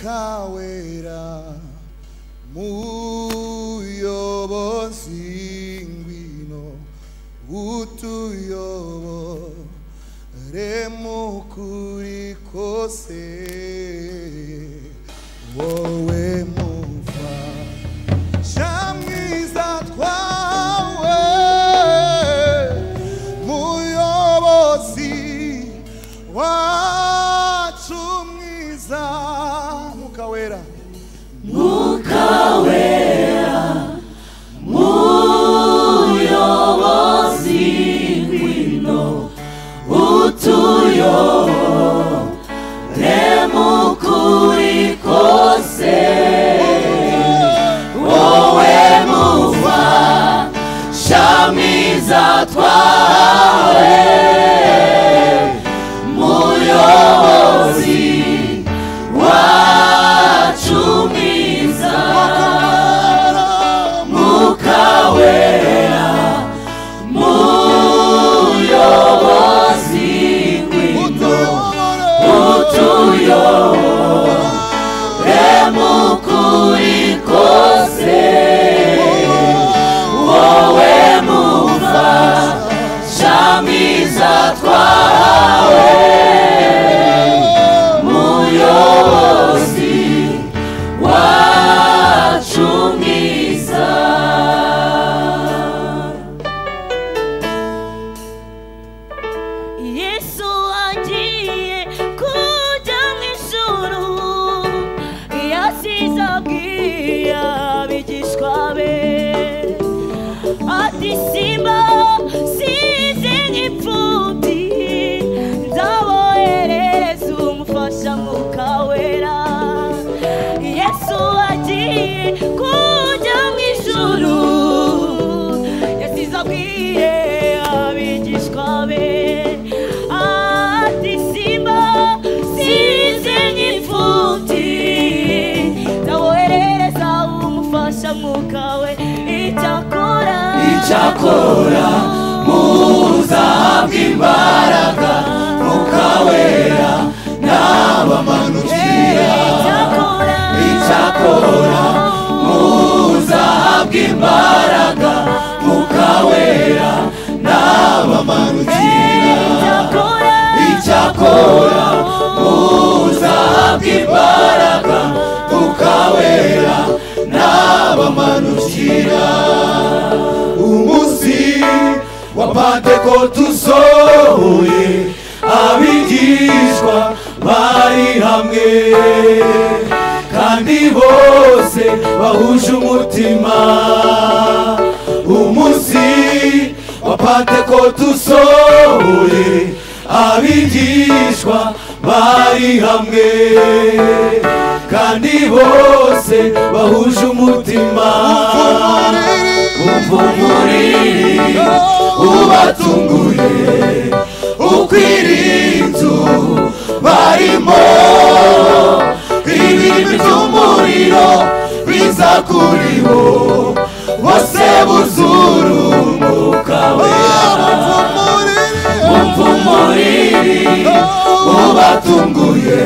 Mukawera muyobozi ngwino utuyobore mukuri kose wowe mufasha mwiza twawe muyobozi wacu mwiza Mukawera muyobozi ngwino utuyobore mukuri kose wowe mufasha mwiza twawe muyobozi wacu mwiza Mukawera muyobozi ngwino utuyobore mukuri kose wowe mufasha mwiza twawe muyobozi wacu mwiza Yesu agiye kujya mw'ijuru yasize abwiye abigishwa be ati simba size nk'imfubyi nzaboherereza umufasha Mukawera Yesu agiye kujya mw'ijuru yasize abwiye abigishwa be ati simba size nk'imfubyi nzaboherereza umufasha Mukawe icyakora muzahabwa imbaraga Mukawera n'abamanukira icyakora muzahabwa imbaraga Mukawera n'abamanukira icyakora muzahabwa imbaraga Mukawera n'abamanukira umunsi wa Pentekote usohoye abigishwa bari hamwe kandi bose bahuje umutima umunsi wa Pentekote usohoye abigishwa bari hamwe kandi bose bahuje umutima umva umuriro ubatunguye ukwiriye inzu barimo ibintu by'umuriro biza kuri bo bose buzura umwuka wera umva umuriro ubatunguye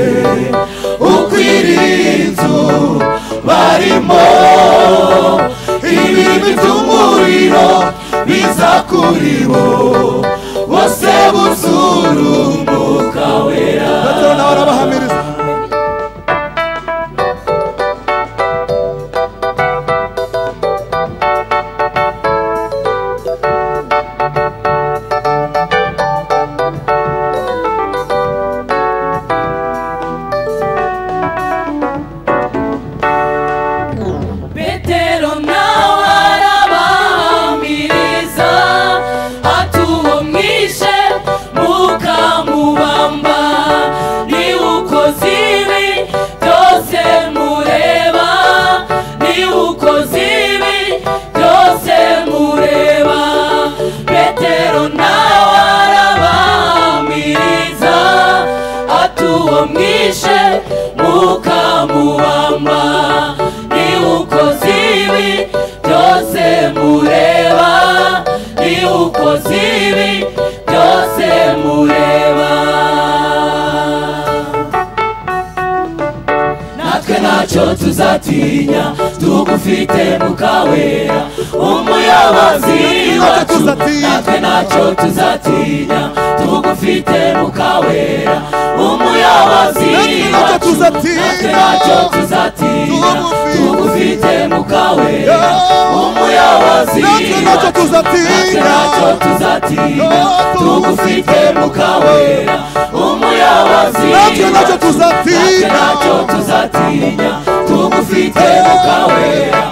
ukwiriye inzu barimo ibintu by'umuriro biza kuri bo bose buzura umwuka wera Petero nawe arabahamiriza atuwo ntacyo tuzatinya tugufite mukawera umuyobozi wacu natwe ntacyo tuzatinya tugufite mukawera umuyobozi wacu natwe ntacyo tuzatinya tugufite mukawera umuyobozi wacu natwe ntacyo tuzatinya tugufite mukawera umuyobozi natwe ntacyo tuzatinya tugufite mukawera